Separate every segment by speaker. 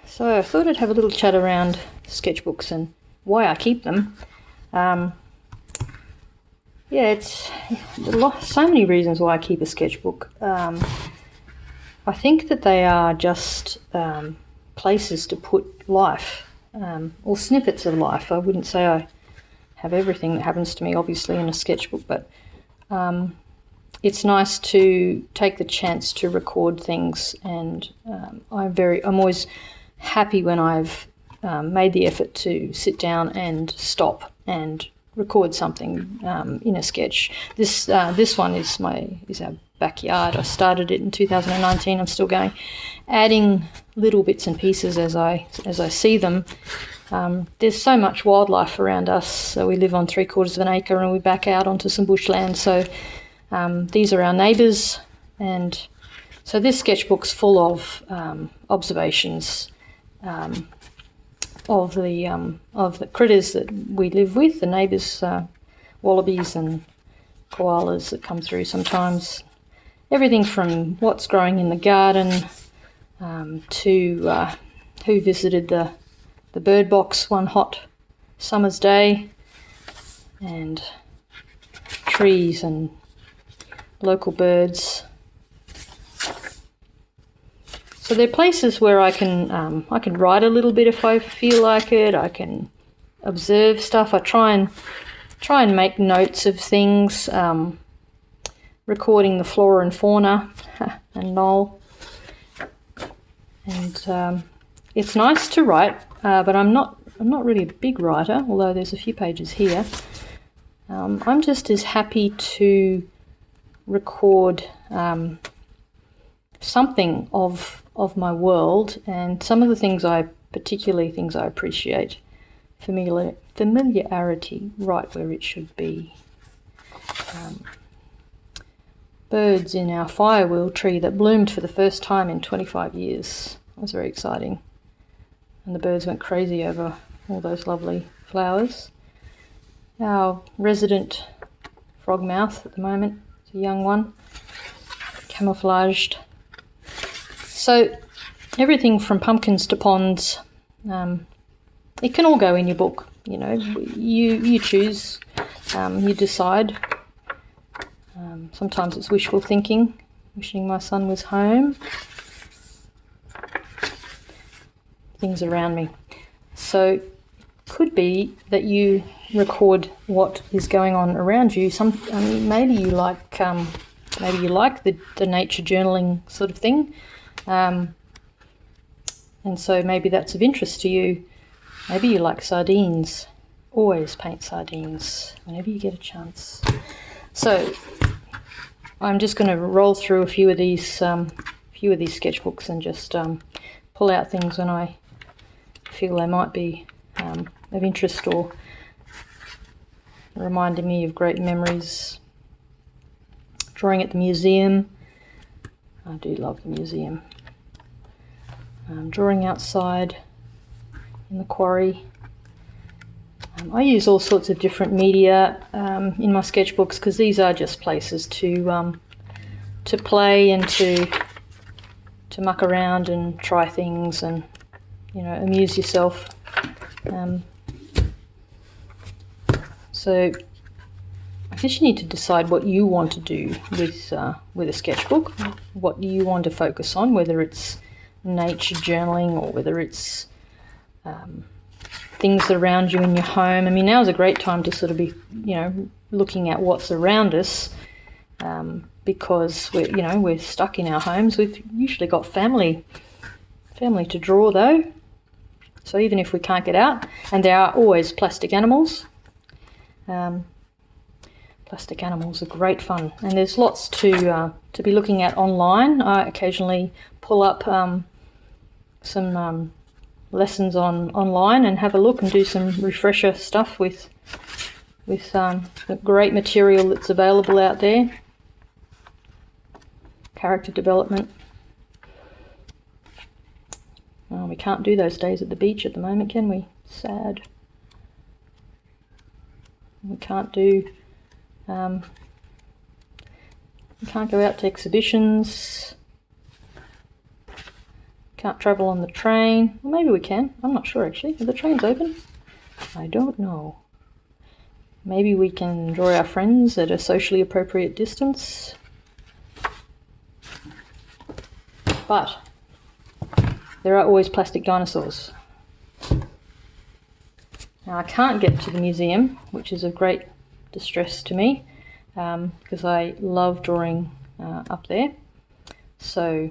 Speaker 1: So I thought I'd have a little chat around sketchbooks and why I keep them. Yeah, it's so many reasons why I keep a sketchbook. I think that they are just places to put life, or snippets of life. I wouldn't say I have everything that happens to me, obviously, in a sketchbook, but it's nice to take the chance to record things, and I'm always happy when I've made the effort to sit down and stop and record something in a sketch. This one is our backyard. I started it in 2019. I'm still going, adding little bits and pieces as I see them. There's so much wildlife around us. So we live on 3/4 of an acre and we back out onto some bushland. So these are our neighbours, and so this sketchbook's full of observations of the critters that we live with, the neighbours, wallabies and koalas that come through sometimes. Everything from what's growing in the garden to who visited the bird box one hot summer's day, and trees and local birds. So they're places where I can write a little bit if I feel like it. I can observe stuff. I try and make notes of things, recording the flora and fauna and Noel. And it's nice to write, but I'm not really a big writer, although there's a few pages here. I'm just as happy to record something of my world, and some of the things particularly things I appreciate. Familiarity, right where it should be. Birds in our firewheel tree that bloomed for the first time in 25 years. That was very exciting. And the birds went crazy over all those lovely flowers. Our resident frogmouth at the moment, it's a young one, camouflaged. So everything from pumpkins to ponds, it can all go in your book. You know, you choose, you decide. Sometimes it's wishful thinking, wishing my son was home. Things around me. So could be that you record what is going on around you. Maybe you like the nature journaling sort of thing. And so maybe that's of interest to you. Maybe you like sardines. Always paint sardines whenever you get a chance. So I'm just going to roll through a few of these sketchbooks and just pull out things when I feel they might be of interest or reminding me of great memories. Drawing at the museum. I do love the museum. Drawing outside in the quarry. I use all sorts of different media in my sketchbooks because these are just places to play and to muck around and try things and, you know, amuse yourself. So I guess you need to decide what you want to do with a sketchbook, what you want to focus on, whether it's nature journaling or whether it's things around you in your home. I mean, now's a great time to sort of be, you know, looking at what's around us because we're stuck in our homes. We've usually got family to draw though. So even if we can't get out, and there are always plastic animals. Plastic animals are great fun, and there's lots to be looking at online. I occasionally pull up some lessons online and have a look and do some refresher stuff with the great material that's available out there. Character development. Oh, we can't do those days at the beach at the moment, can we? Sad. We can't do. We can't go out to exhibitions. Can't travel on the train. Well, maybe we can. I'm not sure actually. Are the trains open? I don't know. Maybe we can draw our friends at a socially appropriate distance. But there are always plastic dinosaurs. Now I can't get to the museum, which is of great distress to me, because I love drawing up there. So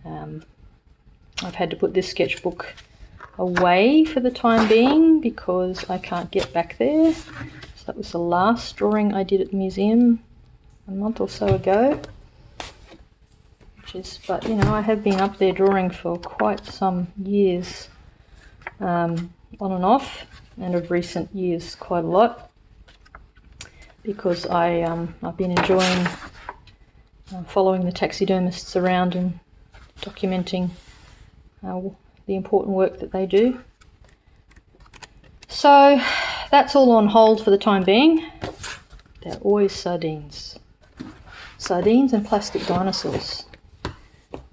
Speaker 1: I've had to put this sketchbook away for the time being because I can't get back there. So that was the last drawing I did at the museum a month or so ago. But you know, I have been up there drawing for quite some years, on and off, and of recent years quite a lot, because I've been enjoying following the taxidermists around and documenting the important work that they do. So that's all on hold for the time being. They're always sardines. Sardines and plastic dinosaurs.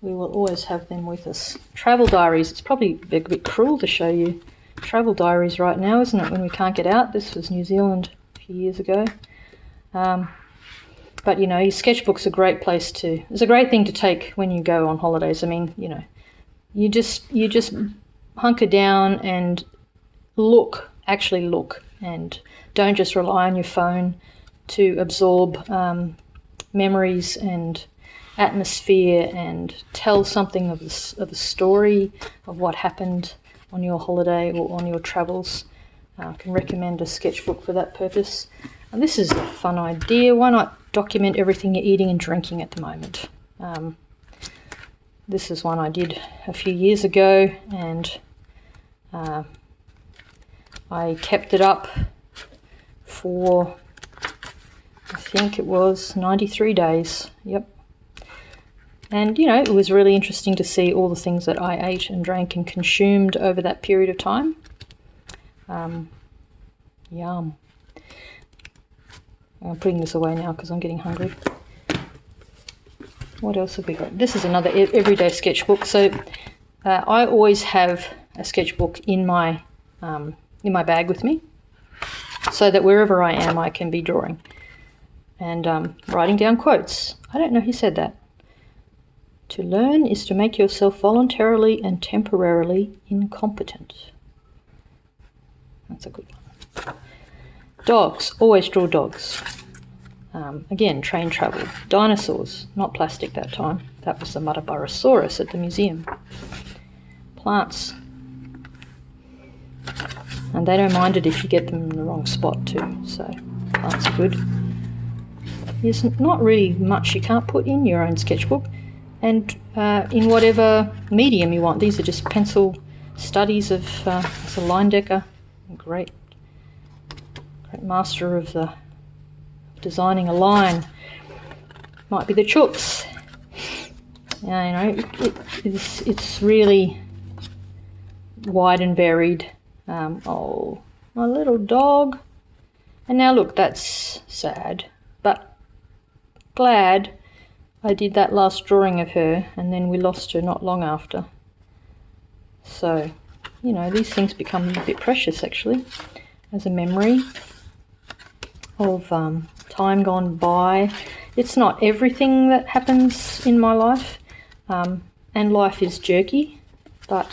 Speaker 1: We will always have them with us. Travel diaries. It's probably a bit cruel to show you travel diaries right now, isn't it, when we can't get out? This was New Zealand a few years ago. But you know, your sketchbook's a great place to, it's a great thing to take when you go on holidays. I mean, you know, you just hunker down and actually look, and don't just rely on your phone to absorb memories and atmosphere and tell something of a story of what happened on your holiday or on your travels. I can recommend a sketchbook for that purpose. And this is a fun idea. Why not document everything you're eating and drinking at the moment? This is one I did a few years ago, and I kept it up for, I think it was 93 days. Yep. And, you know, it was really interesting to see all the things that I ate and drank and consumed over that period of time. Yum. I'm putting this away now because I'm getting hungry. What else have we got? This is another everyday sketchbook. So I always have a sketchbook in my bag with me, so that wherever I am I can be drawing and writing down quotes. I don't know who said that. To learn is to make yourself voluntarily and temporarily incompetent. That's a good one. Dogs. Always draw dogs. Again, train travel. Dinosaurs. Not plastic that time. That was the Mudabarasaurus at the museum. Plants. And they don't mind it if you get them in the wrong spot too. So plants are good. There's not really much you can't put in your own sketchbook. And in whatever medium you want. These are just pencil studies of it's a line decker. Great master of designing a line. Might be the chooks. Yeah, you know, it's really wide and varied. Oh, my little dog. And now look, that's sad, but glad I did that last drawing of her, and then we lost her not long after. So, you know, these things become a bit precious actually, as a memory of time gone by. It's not everything that happens in my life, and life is jerky, but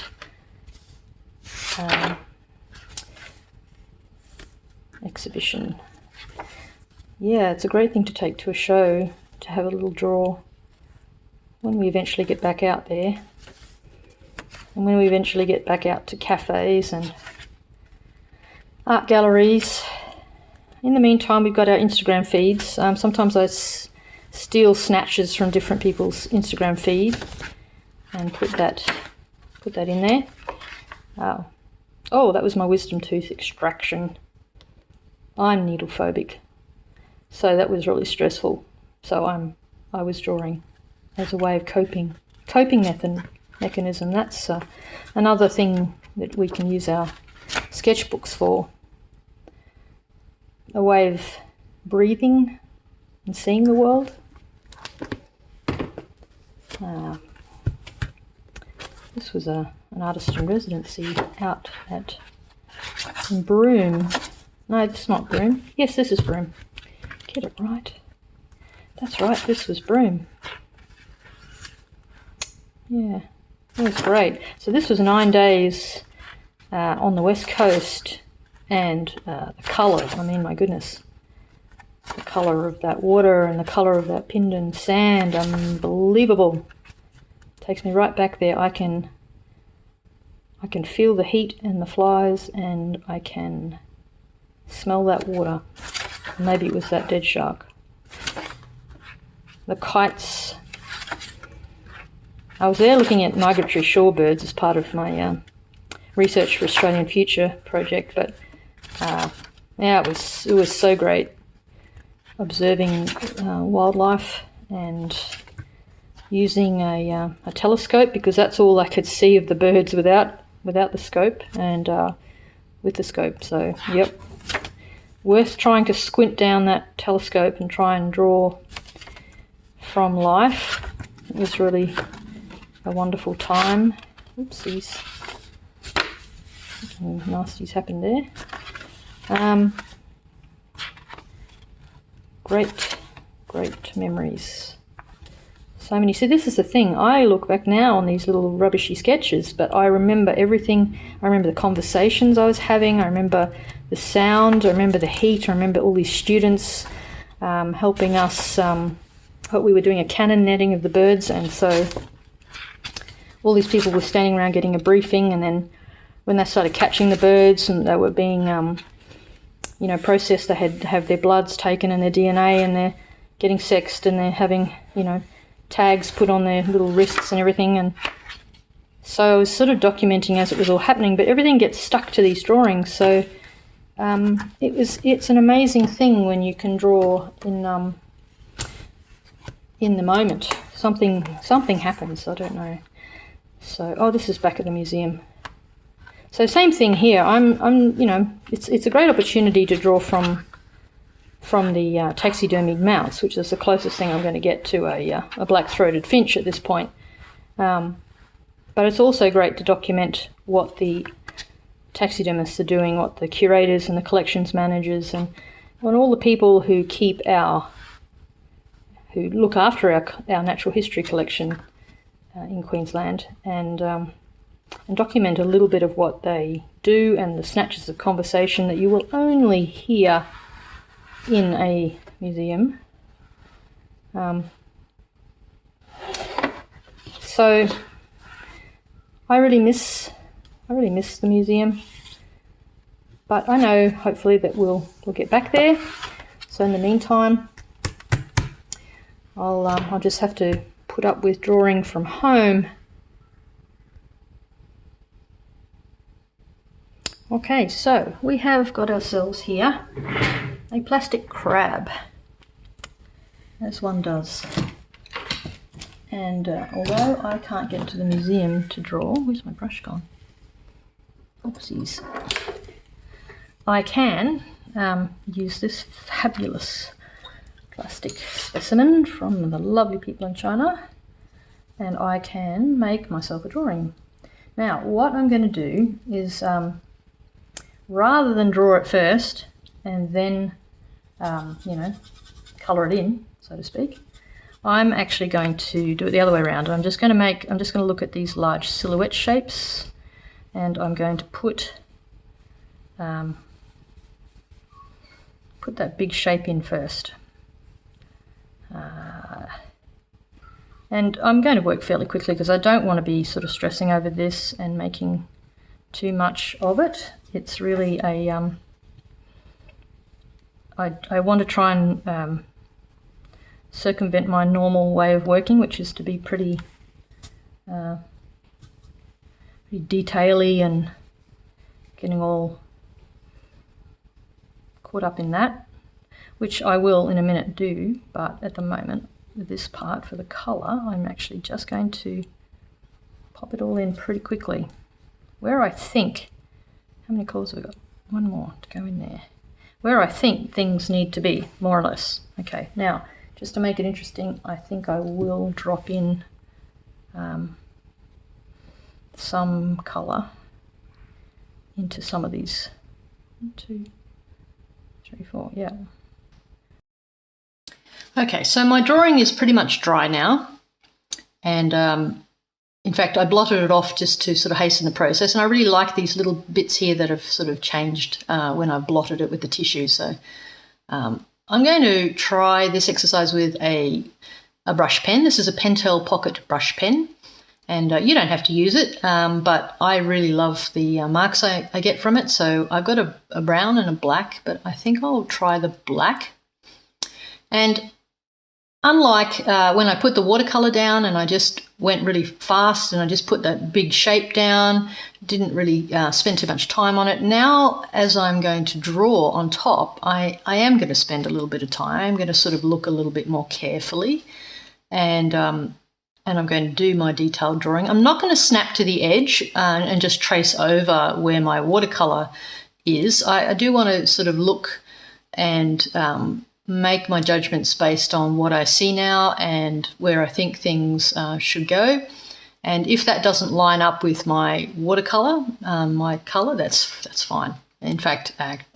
Speaker 1: exhibition. Yeah, it's a great thing to take to a show, to have a little draw when we eventually get back out there, and when we eventually get back out to cafes and art galleries. In the meantime, we've got our Instagram feeds. Sometimes I steal snatches from different people's Instagram feed and put that in there. Oh, that was my wisdom tooth extraction. I'm needle phobic, so that was really stressful. So I was drawing as a way of coping mechanism. That's another thing that we can use our sketchbooks for. A way of breathing and seeing the world. This was an artist in residency out in Broome. No, it's not Broome. Yes, this is Broome. Get it right. That's right, this was Broome. Yeah, it was great. So this was 9 days on the west coast, and the colour, I mean, my goodness. The colour of that water and the colour of that Pindon sand, unbelievable. Takes me right back there. I can feel the heat and the flies, and I can smell that water. Maybe it was that dead shark. The kites. I was there looking at migratory shorebirds as part of my Research for Australian Future project, but yeah, it was so great observing wildlife and using a telescope, because that's all I could see of the birds without the scope, and with the scope. So yep, worth trying to squint down that telescope and try and draw from life. It was really a wonderful time. Oopsies, something nasty's happened there. Great memories. So many. See, this is the thing. I look back now on these little rubbishy sketches, but I remember everything. I remember the conversations I was having. I remember the sound. I remember the heat. I remember all these students helping us. We were doing a cannon netting of the birds, and so all these people were standing around getting a briefing, and then when they started catching the birds and they were being processed, they had to have their bloods taken and their DNA, and they're getting sexed, and they're having, tags put on their little wrists and everything. And so I was sort of documenting as it was all happening, but everything gets stuck to these drawings. So it's an amazing thing when you can draw in the moment. Something happens, I don't know. So, this is back at the museum. So same thing here. It's a great opportunity to draw from the taxidermied mouse, which is the closest thing I'm going to get to a black-throated finch at this point. But it's also great to document what the taxidermists are doing, what the curators and the collections managers and all the people who look after our natural history collection in Queensland, and document a little bit of what they do and the snatches of conversation that you will only hear in a museum. So I really miss the museum, but I know hopefully that we'll get back there. So in the meantime, I'll just have to put up with drawing from home. Okay, so we have got ourselves here a plastic crab, as one does. And although I can't get to the museum to draw, where's my brush gone? Oopsies. I can use this fabulous plastic specimen from the lovely people in China, and I can make myself a drawing. Now, what I'm going to do is, rather than draw it first and then, colour it in, so to speak, I'm actually going to do it the other way around. I'm just going to look at these large silhouette shapes, and I'm going to put that big shape in first. And I'm going to work fairly quickly because I don't want to be sort of stressing over this and making too much of it. It's really a I want to try and circumvent my normal way of working, which is to be pretty detail-y and getting all caught up in that, which I will in a minute do, but at the moment with this part for the colour, I'm actually just going to pop it all in pretty quickly. Where I think, how many colours have we got? One more to go in there. Where I think things need to be, more or less. Okay, now, just to make it interesting, I think I will drop in some colour into some of these. 1, 2, 3, 4, yeah. Okay, so my drawing is pretty much dry now, and in fact I blotted it off just to sort of hasten the process, and I really like these little bits here that have sort of changed when I've blotted it with the tissue. So I'm going to try this exercise with a brush pen. This is a Pentel Pocket brush pen, and you don't have to use it, but I really love the marks I get from it. So I've got a brown and a black, but I think I'll try the black. And unlike when I put the watercolour down and I just went really fast and I just put that big shape down, didn't really spend too much time on it. Now, as I'm going to draw on top, I am going to spend a little bit of time. I'm going to sort of look a little bit more carefully, and I'm going to do my detailed drawing. I'm not going to snap to the edge and just trace over where my watercolour is. I do want to sort of look and make my judgments based on what I see now and where I think things should go. And if that doesn't line up with my watercolour, my colour, that's fine. In fact,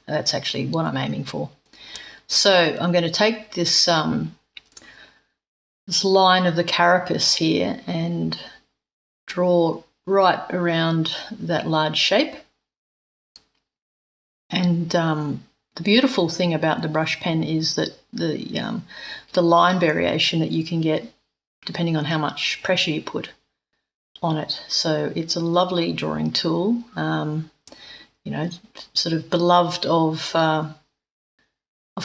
Speaker 1: that's actually what I'm aiming for. So I'm going to take this this line of the carapace here and draw right around that large shape. And the beautiful thing about the brush pen is that the line variation that you can get depending on how much pressure you put on it. So it's a lovely drawing tool, you know, sort of beloved of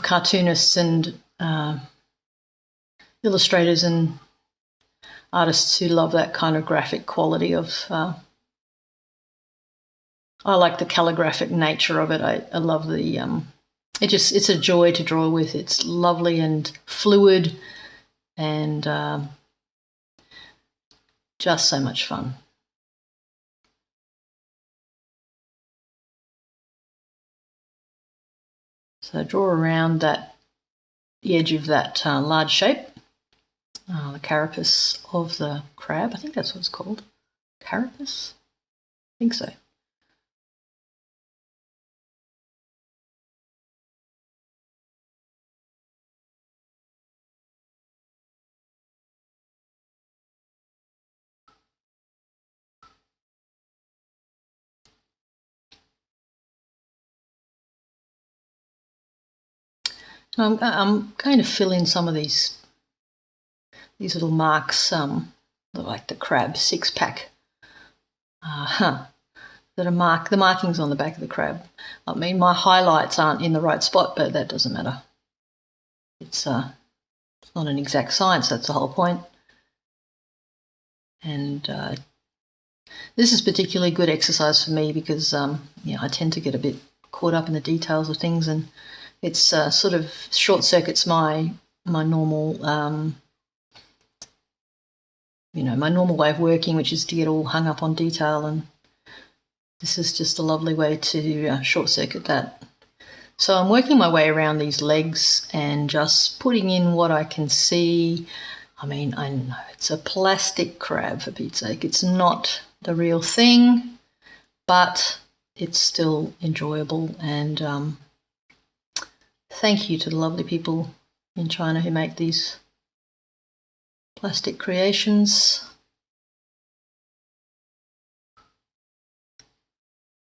Speaker 1: cartoonists and illustrators and artists who love that kind of graphic quality of I like the calligraphic nature of it. I love the it's a joy to draw with. It's lovely and fluid and just so much fun. So draw around the edge of that large shape, the carapace of the crab. I think that's what it's called. Carapace? I think so. I'm going to fill in some of these little marks, like the crab 6-pack, that are the markings on the back of the crab. I mean, my highlights aren't in the right spot, but that doesn't matter. It's not an exact science. That's the whole point. And this is particularly good exercise for me because I tend to get a bit caught up in the details of things, and it's sort of short circuits my normal my normal way of working, which is to get all hung up on detail, and this is just a lovely way to short circuit that. So I'm working my way around these legs and just putting in what I can see. I mean, I know it's a plastic crab, for Pete's sake. It's not the real thing, but it's still enjoyable, and thank you to the lovely people in China who make these plastic creations.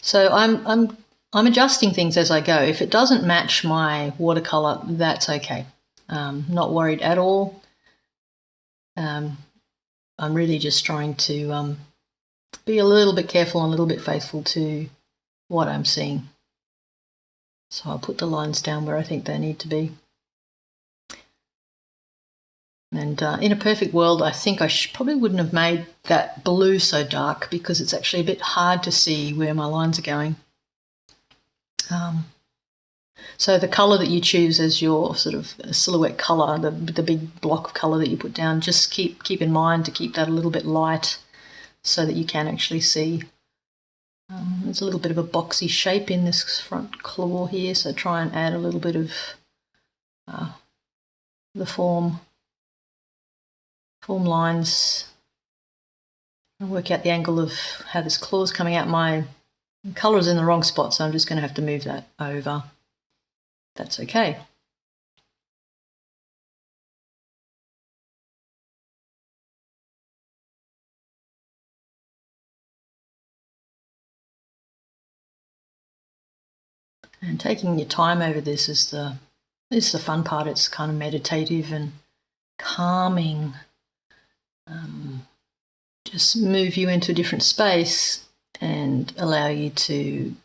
Speaker 1: So I'm adjusting things as I go. If it doesn't match my watercolour, that's okay. Not worried at all. I'm really just trying to be a little bit careful and a little bit faithful to what I'm seeing. So I'll put the lines down where I think they need to be. And in a perfect world, I think I probably wouldn't have made that blue so dark because it's actually a bit hard to see where my lines are going. So the colour that you choose as your sort of silhouette colour, the big block of colour that you put down, just keep in mind to keep that a little bit light so that you can actually see. There's a little bit of a boxy shape in this front claw here, so try and add a little bit of the form lines I'll work out the angle of how this claw's coming out. My colour is in the wrong spot, so I'm just going to have to move that over. That's okay. And taking your time over this is the fun part. It's kind of meditative and calming. Just move you into a different space and allow you to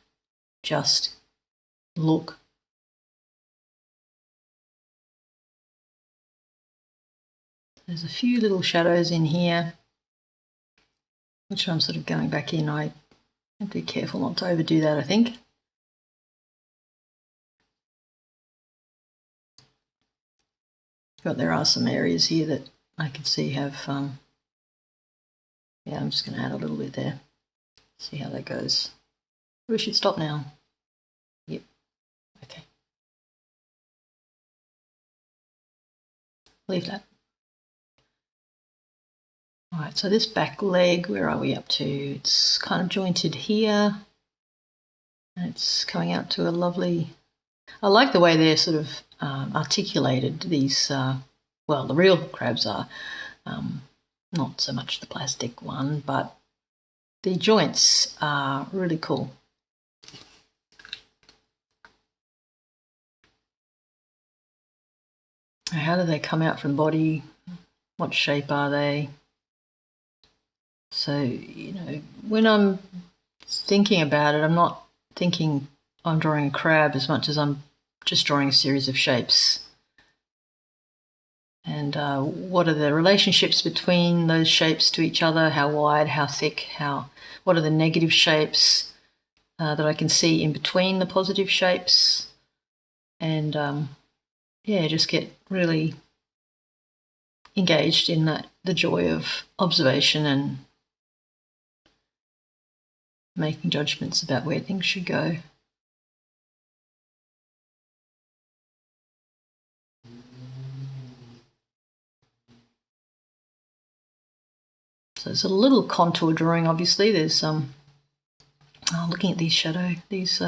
Speaker 1: just look. There's a few little shadows in here, which I'm sort of going back in. I have to be careful not to overdo that, I think. But there are some areas here that I can see have, yeah, I'm just going to add a little bit there. See how that goes. We should stop now. Yep, okay. Leave that. All right, so this back leg, where are we up to? It's kind of jointed here. And it's coming out to a lovely, I like the way they're sort of articulated, these, well, the real crabs are, not so much the plastic one, but the joints are really cool. How do they come out from the body? What shape are they? So, you know, when I'm thinking about it, I'm not thinking I'm drawing a crab as much as I'm just drawing a series of shapes. And what are the relationships between those shapes to each other? How wide, how thick, what are the negative shapes that I can see in between the positive shapes? And yeah, just get really engaged in the joy of observation and making judgments about where things should go. So it's a little contour drawing, obviously. There's looking at these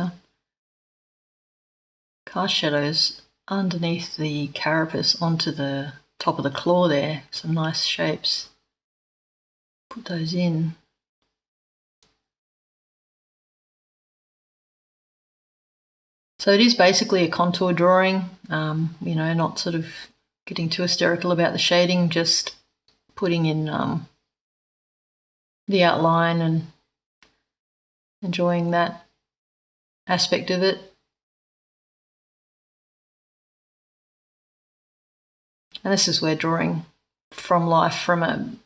Speaker 1: cast shadows underneath the carapace onto the top of the claw there. Some nice shapes. Put those in. So it is basically a contour drawing, you know, not sort of getting too hysterical about the shading, just putting in the outline and enjoying that aspect of it. And this is where drawing from life, from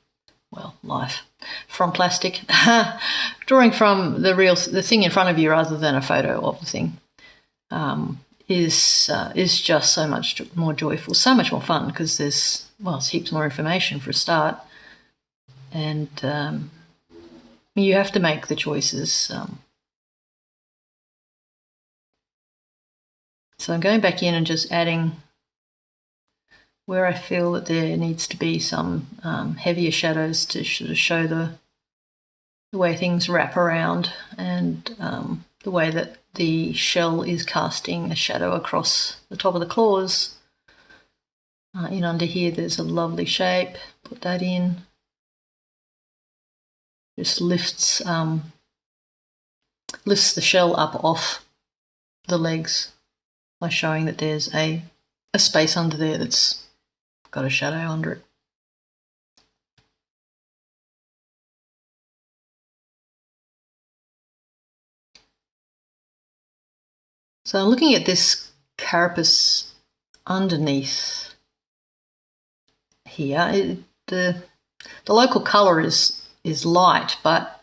Speaker 1: plastic, drawing from the thing in front of you rather than a photo of the thing, is just so much more joyful, so much more fun, because there's heaps more information for a start, and you have to make the choices. So I'm going back in and just adding where I feel that there needs to be some heavier shadows to sort of show the way things wrap around, and the way that the shell is casting a shadow across the top of the claws. In under here there's a lovely shape, put that in. Just lifts the shell up off the legs by showing that there's a space under there that's got a shadow under it. So I'm looking at this carapace underneath here. The local colour is light, but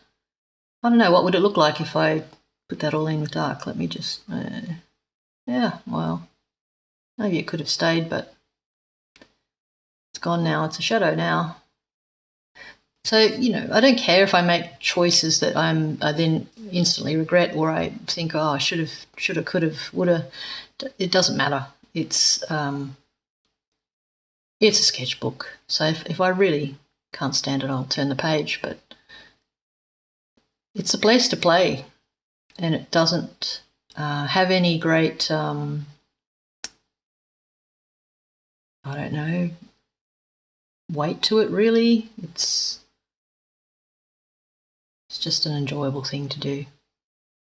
Speaker 1: I don't know, what would it look like if I put that all in with dark? Let me just, yeah, well, maybe it could have stayed, but it's gone now. It's a shadow now. So, you know, I don't care if I make choices that I then instantly regret, or I think, oh, I should have, could have, would have. It doesn't matter. It's a sketchbook. So if I really can't stand it, I'll turn the page. But it's a place to play, and it doesn't have any great, I don't know, weight to it really. It's just an enjoyable thing to do.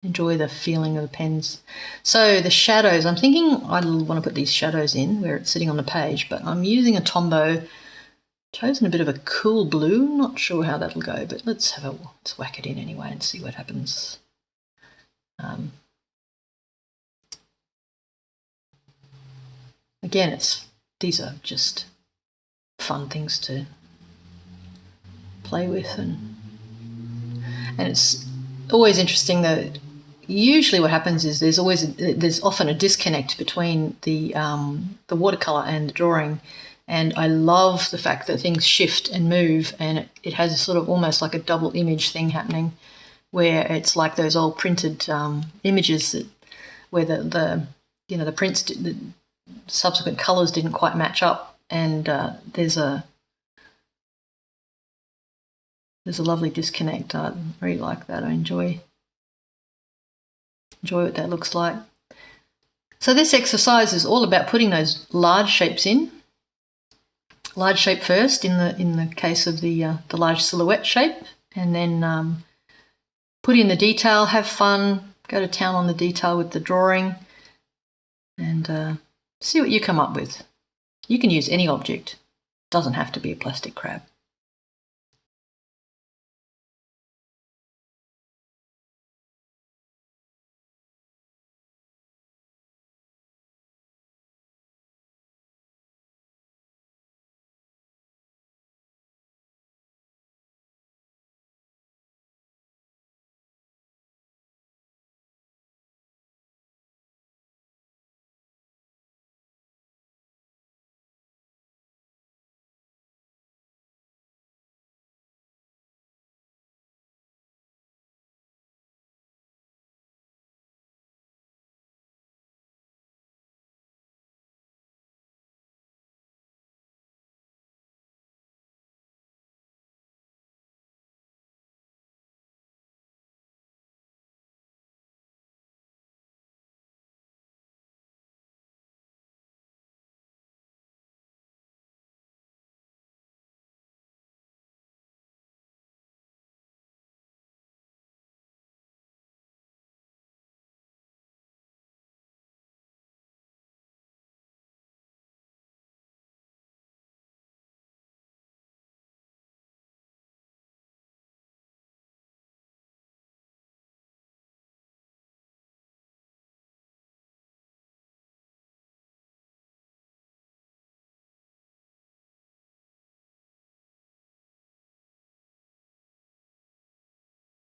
Speaker 1: Enjoy the feeling of the pens. So the shadows, I'm thinking I want to put these shadows in where it's sitting on the page, but I'm using a Tombow. Chosen a bit of a cool blue. Not sure how that'll go, but let's whack it in anyway and see what happens. Again, these are just fun things to play with, and it's always interesting that usually what happens is there's often a disconnect between the watercolour and the drawing, and I love the fact that things shift and move, and it has a sort of almost like a double image thing happening, where it's like those old printed images where the prints, the subsequent colours didn't quite match up, and there's a lovely disconnect. I really like that. I enjoy what that looks like. So this exercise is all about putting those large shapes in. Large shape first in the case of the large silhouette shape, and then put in the detail, have fun, go to town on the detail with the drawing, and see what you come up with. You can use any object. It doesn't have to be a plastic crab.